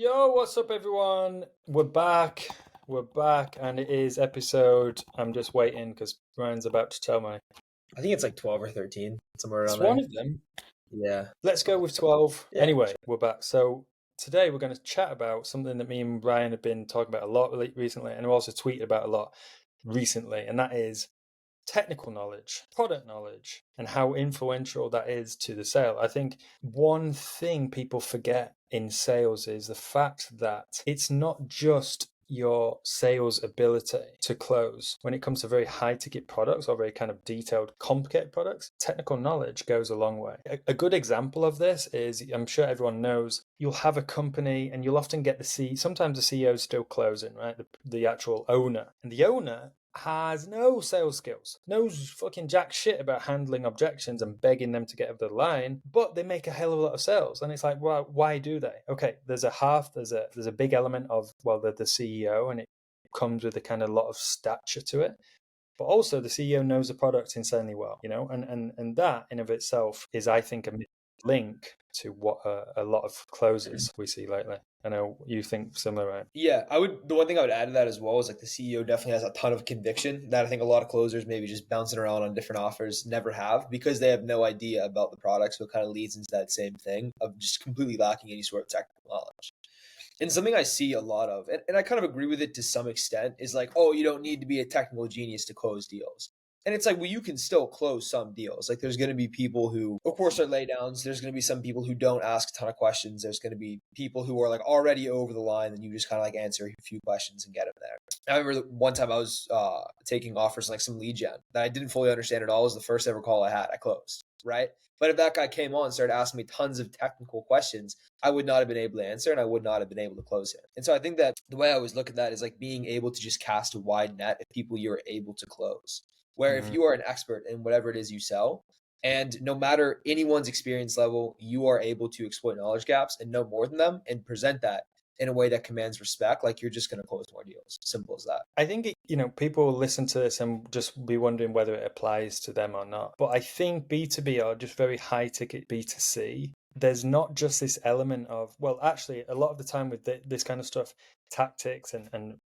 Yo, what's up, everyone? We're back. We're back, and it is episode. I'm just waiting because Brian's about to tell me. I think it's like 12 or 13, somewhere It's around one there. of them. Yeah. Let's go with 12. Yeah. Anyway, we're back. So today we're going to chat about something that me and Brian have been talking about a lot recently, and we also tweeted about a lot recently, and that is technical knowledge, product knowledge, and how influential that is to the sale. I think one thing people forget in sales is the fact that it's not just your sales ability to close. When it comes to very high ticket products or very kind of detailed, complicated products, technical knowledge goes a long way. A good example of this is, I'm sure everyone knows, you'll have a company and you'll often get sometimes the CEO is still closing, right? The actual owner. And the owner has no sales skills, knows fucking jack shit about handling objections and begging them to get over the line, but they make a hell of a lot of sales. And it's like, well, why do they? Okay, there's a big element of, well, they're the CEO and it comes with a kind of lot of stature to it. But also the CEO knows the product insanely well, and that in of itself is, I think, a link to what a lot of closes we see lately. I know you think similar, right? Yeah, the one thing I would add to that as well is like the CEO definitely has a ton of conviction that I think a lot of closers maybe just bouncing around on different offers never have because they have no idea about the product. So it kind of leads into that same thing of just completely lacking any sort of technical knowledge. And something I see a lot of, and I kind of agree with it to some extent, is like, oh, you don't need to be a technical genius to close deals. And it's like, well, you can still close some deals. Like, there's going to be people who, of course, are laydowns. There's going to be some people who don't ask a ton of questions. There's going to be people who are like already over the line, and you just kind of like answer a few questions and get them there. I remember one time I was taking offers like some lead gen that I didn't fully understand at all. It was the first ever call I had. I closed, right? But if that guy came on and started asking me tons of technical questions, I would not have been able to answer and I would not have been able to close him. And so I think that the way I always look at that is like being able to just cast a wide net of people you're able to close. Where if you are an expert in whatever it is you sell, and no matter anyone's experience level, you are able to exploit knowledge gaps and know more than them and present that in a way that commands respect, like you're just going to close more deals. Simple as that. I think, people will listen to this and just be wondering whether it applies to them or not. But I think B2B or just very high ticket B2C, there's not just this element of, well, actually, a lot of the time with this kind of stuff, tactics and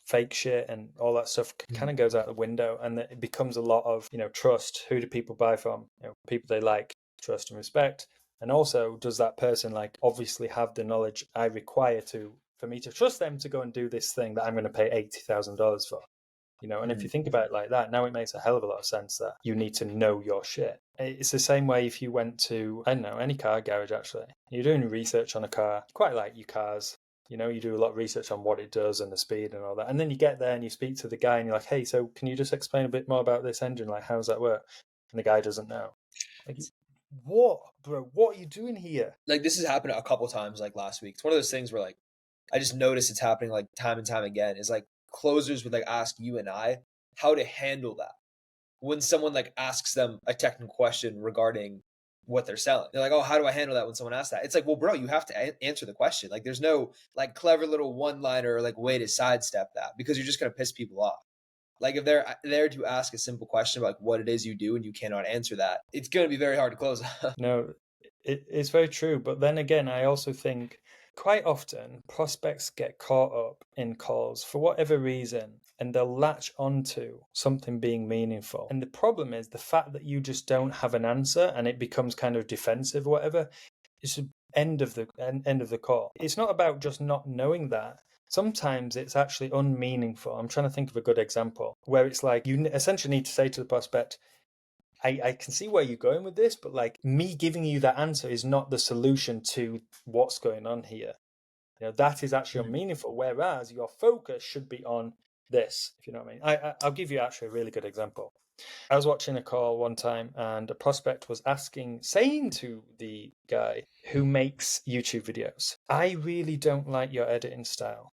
fake shit and all that stuff kind of goes out the window, and it becomes a lot of, trust. Who do people buy from? People they like, trust and respect. And also, does that person like obviously have the knowledge I require for me to trust them to go and do this thing that I'm going to pay $80,000 for? And if you think about it like that, now it makes a hell of a lot of sense that you need to know your shit. It's the same way if you went to, I don't know, any car garage actually. You're doing research on a car, quite like your cars. You do a lot of research on what it does and the speed and all that. And then you get there and you speak to the guy and you're like, hey, so can you just explain a bit more about this engine? Like, how does that work? And the guy doesn't know. Like, what, bro? What are you doing here? Like this has happened a couple times like last week. It's one of those things where like I just notice it's happening like time and time again. Is like closers would like ask you and I how to handle that when someone like asks them a technical question regarding what they're selling. They're like, oh, how do I handle that when someone asks that? It's like, well, bro, you have to answer the question. Like there's no like clever little one-liner or like way to sidestep that because you're just going to piss people off. Like if they're there to ask a simple question about like what it is you do and you cannot answer that, it's going to be very hard to close. No, it's very true. But then again, I also think quite often prospects get caught up in calls for whatever reason and they'll latch onto something being meaningful. And the problem is the fact that you just don't have an answer and it becomes kind of defensive or whatever. It's the end of the call. It's not about just not knowing that. Sometimes it's actually unmeaningful. I'm trying to think of a good example where it's like you essentially need to say to the prospect, I can see where you're going with this, but like me giving you that answer is not the solution to what's going on here. That is actually unmeaningful, whereas your focus should be on this, if you know what I mean. I'll give you actually a really good example. I was watching a call one time and a prospect was saying to the guy who makes YouTube videos, I really don't like your editing style.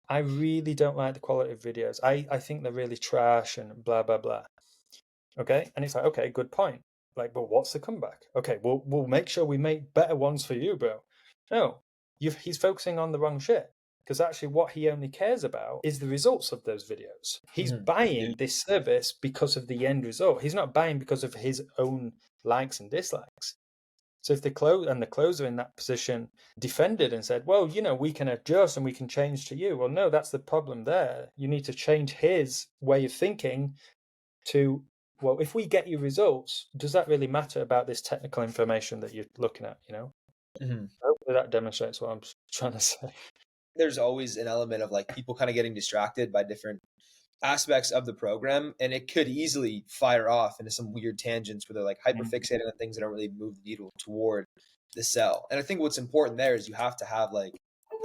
I really don't like the quality of videos. I think they're really trash and blah, blah, blah. Okay. And it's like, okay, good point. Like, but what's the comeback? Okay, we'll make sure we make better ones for you, bro. No, he's focusing on the wrong shit. Because actually what he only cares about is the results of those videos. He's buying this service because of the end result. He's not buying because of his own likes and dislikes. So if the closer in that position defended and said, well, we can adjust and we can change to you. Well, no, that's the problem there. You need to change his way of thinking to, well, if we get you results, does that really matter about this technical information that you're looking at, Mhm. Hopefully that demonstrates what I'm trying to say. There's always an element of like people kind of getting distracted by different aspects of the program, and it could easily fire off into some weird tangents where they're like hyper fixated on things that don't really move the needle toward the cell. And I think what's important there is you have to have like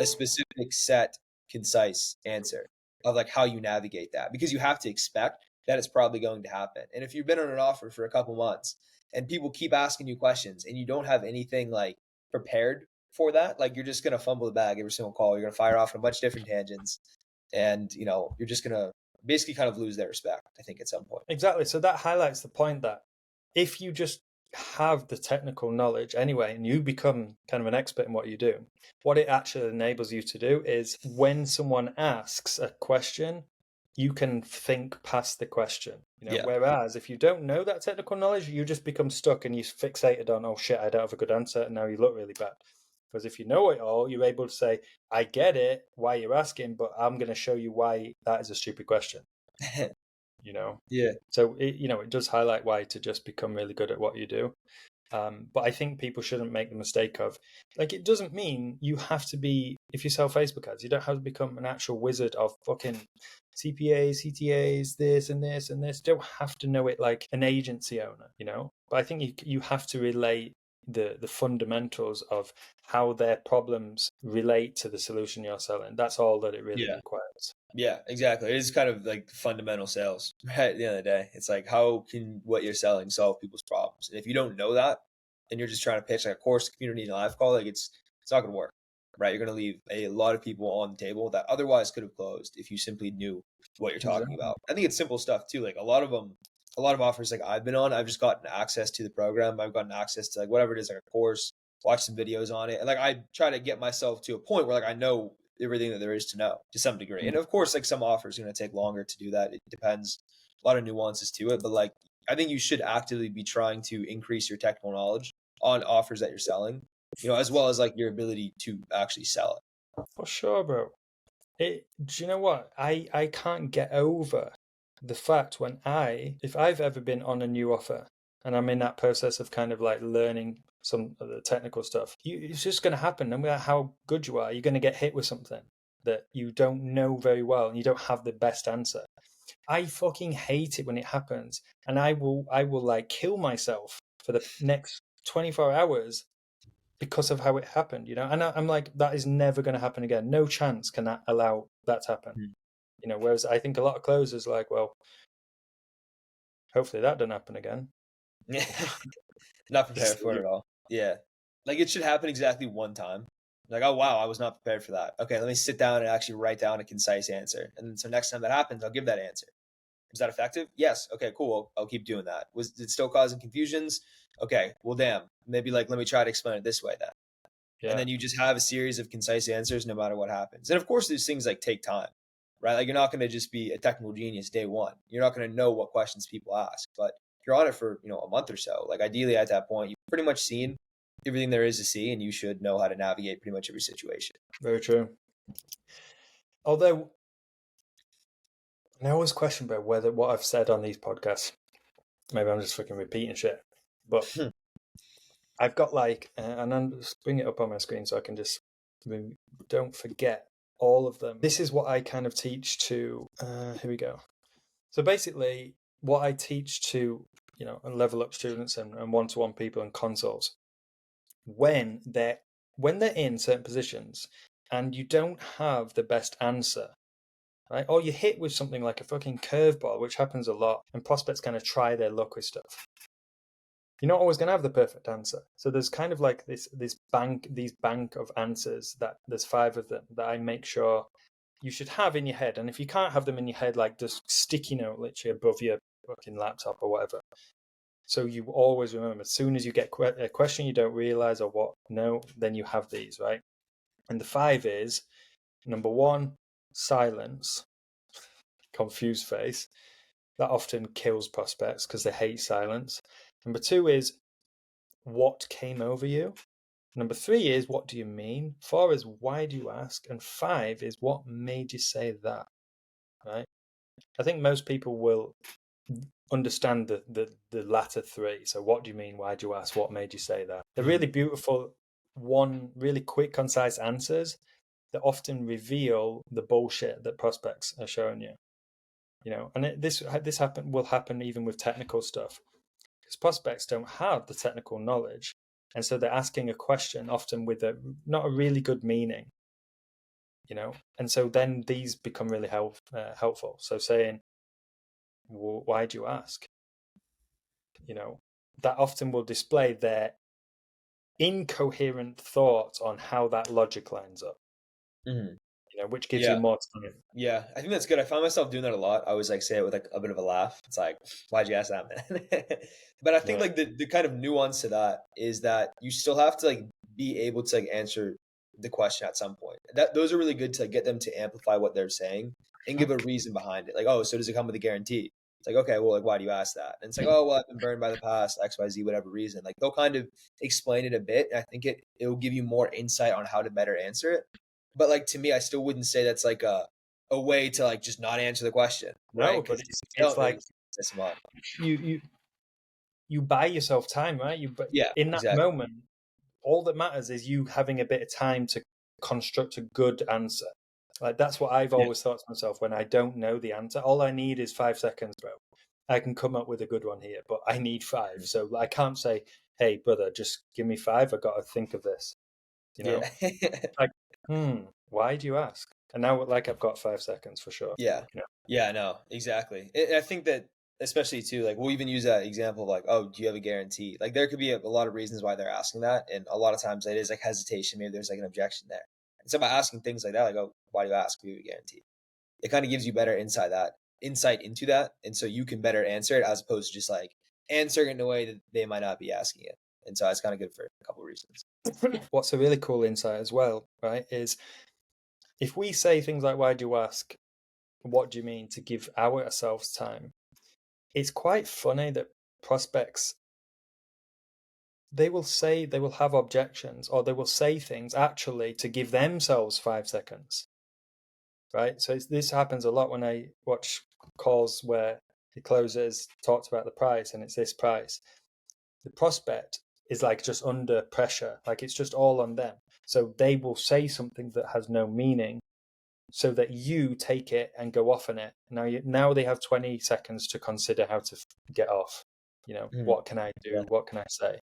a specific set, concise answer of like how you navigate that, because you have to expect that it's probably going to happen. And if you've been on an offer for a couple months and people keep asking you questions and you don't have anything like prepared for that, like you're just going to fumble the bag every single call. You're going to fire off on a bunch of different tangents, and you're just going to basically kind of lose their respect, I think, at some point. Exactly. So that highlights the point that if you just have the technical knowledge anyway and you become kind of an expert in what you do, what it actually enables you to do is when someone asks a question, you can think past the question. Yeah. Whereas if you don't know that technical knowledge, you just become stuck and you're fixated on, oh shit, I don't have a good answer, and now you look really bad. Because if you know it all, you're able to say, I get it, why you're asking, but I'm going to show you why that is a stupid question. Yeah. So it does highlight why to just become really good at what you do. But I think people shouldn't make the mistake of, like, it doesn't mean you have to be, if you sell Facebook ads, you don't have to become an actual wizard of fucking CPAs, CTAs, this and this and this. You don't have to know it like an agency owner, But I think you have to relate the fundamentals of how their problems relate to the solution you're selling. That's all that it really requires. Yeah, exactly. It is kind of like fundamental sales, right? At the end of the day, it's like, how can what you're selling solve people's problems? And if you don't know that, and you're just trying to pitch like a course, community, and live call, like it's not going to work, right? You're going to leave a lot of people on the table that otherwise could have closed if you simply knew what you're talking about. I think it's simple stuff too. Like a lot of offers like I've been on, I've just gotten access to the program. I've gotten access to like whatever it is, like a course, watch some videos on it, and like I try to get myself to a point where like I know everything that there is to know to some degree. And of course, like some offers are going to take longer to do that. It depends, a lot of nuances to it, but like I think you should actively be trying to increase your technical knowledge on offers that you're selling, as well as like your ability to actually sell it. For sure, bro. Do you know what? I can't get over the fact if I've ever been on a new offer and I'm in that process of kind of like learning some of the technical stuff, it's just going to happen. No matter how good you are, you're going to get hit with something that you don't know very well and you don't have the best answer. I fucking hate it when it happens, and I will like kill myself for the next 24 hours because of how it happened, and I'm like, that is never going to happen again. No chance can that allow that to happen. Whereas I think a lot of closers like, well, hopefully that doesn't happen again. Not prepared for it at all. Yeah. Like it should happen exactly one time. Like, oh wow, I was not prepared for that. Okay, let me sit down and actually write down a concise answer. And then so next time that happens, I'll give that answer. Was that effective? Yes. Okay, cool. I'll keep doing that. Was it still causing confusions? Okay, well damn. Maybe like let me try to explain it this way then. Yeah. And then you just have a series of concise answers no matter what happens. And of course these things like take time, right? Like you're not going to just be a technical genius day one. You're not going to know what questions people ask, but if you're on it for, a month or so, like ideally at that point, you've pretty much seen everything there is to see, and you should know how to navigate pretty much every situation. Very true. Although I always question about whether what I've said on these podcasts, maybe I'm just fucking repeating shit, but I've got like, and I'm just bring it up on my screen so I can just don't forget all of them. This is what I kind of teach to, here we go. So basically what I teach to, level up students and one-to-one people and consults, when they're in certain positions and you don't have the best answer, right? Or you hit with something like a fucking curveball, which happens a lot, and prospects kind of try their luck with stuff. You're not always going to have the perfect answer. So there's kind of like these bank of answers that there's 5 of them that I make sure you should have in your head. And if you can't have them in your head, like just sticky note literally above your fucking laptop or whatever. So you always remember, as soon as you get a question you don't realize or what, no, then you have these, right? And the 5 is, number 1, silence, confused face. That often kills prospects because they hate silence. Number 2 is, what came over you. Number 3 is, what do you mean? 4 is, why do you ask? And 5 is, what made you say that? Right? I think most people will understand the latter 3. So what do you mean? Why do you ask? What made you say that? They're really beautiful, really quick, concise answers that often reveal the bullshit that prospects are showing you. And this will happen even with technical stuff, because prospects don't have the technical knowledge, and so they're asking a question often with not a really good meaning. And so then these become really helpful. So saying, well, why do you ask? That often will display their incoherent thoughts on how that logic lines up. Which gives you more time. Yeah, I think that's good. I find myself doing that a lot. I always say it with a bit of a laugh. It's like, why'd you ask that, man? But I think the kind of nuance to that is that you still have to be able to answer the question at some point. Those are really good to get them to amplify what they're saying and give a reason behind it. Like, oh, so does it come with a guarantee? It's like, okay, well, why do you ask that? And it's like, oh, well, I've been burned by the past, XYZ, whatever reason. They'll kind of explain it a bit. And I think it will give you more insight on how to better answer it. But to me, I still wouldn't say that's a way to just not answer the question. Right? No, but it's like you buy yourself time, right? In that moment, all that matters is you having a bit of time to construct a good answer. That's what I've always thought to myself when I don't know the answer. All I need is 5 seconds, bro. I can come up with a good one here, but I need 5. So I can't say, hey, brother, just give me 5. I got to think of this. Why do you ask? And now I've got 5 seconds for sure. Yeah, no, exactly. I think that especially too, we'll even use that example of oh, do you have a guarantee? There could be a lot of reasons why they're asking that. And a lot of times it is hesitation. Maybe there's an objection there. And so by asking things like that, oh, why do you ask? Do you have a guarantee? It kind of gives you better insight into that. And so you can better answer it as opposed to just answering it in a way that they might not be asking it. And so it's kind of good for a couple of reasons. What's a really cool insight as well, right, is if we say things like, why do you ask? What do you mean? To give ourselves time. It's quite funny that prospects, they will have objections, or they will say things actually to give themselves 5 seconds. Right? So this happens a lot when I watch calls where the closers talked about the price and it's this price. The prospect is just under pressure, it's just all on them. So they will say something that has no meaning so that you take it and go off on it. Now they have 20 seconds to consider how to get off. What can I do? What can I say?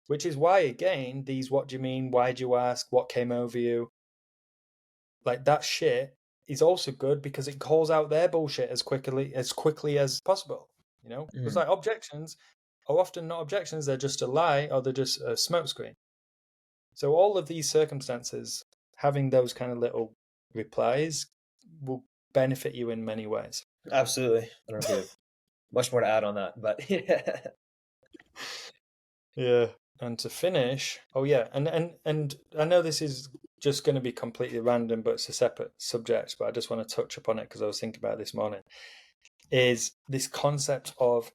Which is why, again, these what do you mean? Why do you ask? What came over you? That shit is also good because it calls out their bullshit as quickly as possible. It's objections are often not objections. They're just a lie, or they're just a smokescreen. So all of these circumstances, having those kind of little replies will benefit you in many ways. Absolutely. I don't know if much more to add on that, but yeah. And to finish, and I know this is just going to be completely random, but it's a separate subject, but I just want to touch upon it because I was thinking about it this morning, is this concept of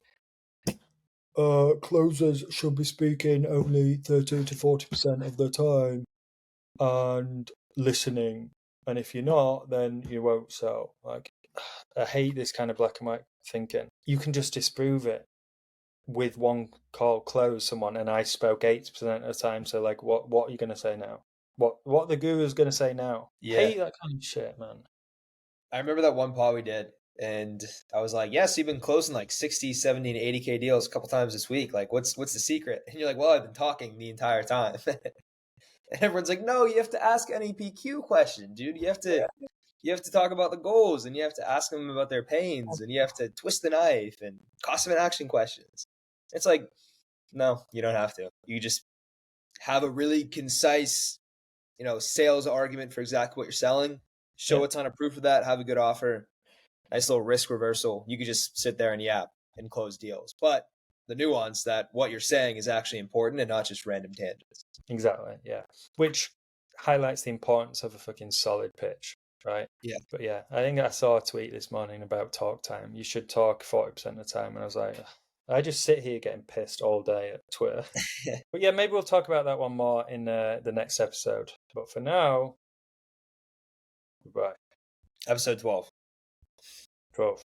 closers should be speaking only 30 to 40% of the time and listening. And if you're not, then you won't sell. I hate this kind of black and white thinking. You can just disprove it with one call, close someone, and I spoke 80% of the time. So what are you going to say now? What the guru's going to say now? Yeah. Hate that kind of shit, man. I remember that one pod we did, and I was like, yes, you've been closing 60, 70, and 80K deals a couple times this week. What's the secret? And you're like, well, I've been talking the entire time. And everyone's like, no, you have to ask an EPQ question, dude. You have to talk about the goals, and you have to ask them about their pains, and you have to twist the knife and cost of an action questions. It's no, you don't have to. You just have a really concise, sales argument for exactly what you're selling. Show a ton of proof of that. Have a good offer. Nice little risk reversal. You could just sit there and yap and close deals. But the nuance that what you're saying is actually important and not just random tangents. Exactly, yeah. Which highlights the importance of a fucking solid pitch, right? Yeah. But yeah, I think I saw a tweet this morning about talk time. You should talk 40% of the time. And I was like, I just sit here getting pissed all day at Twitter. But yeah, maybe we'll talk about that one more in the next episode. But for now, goodbye. Episode 12. 12.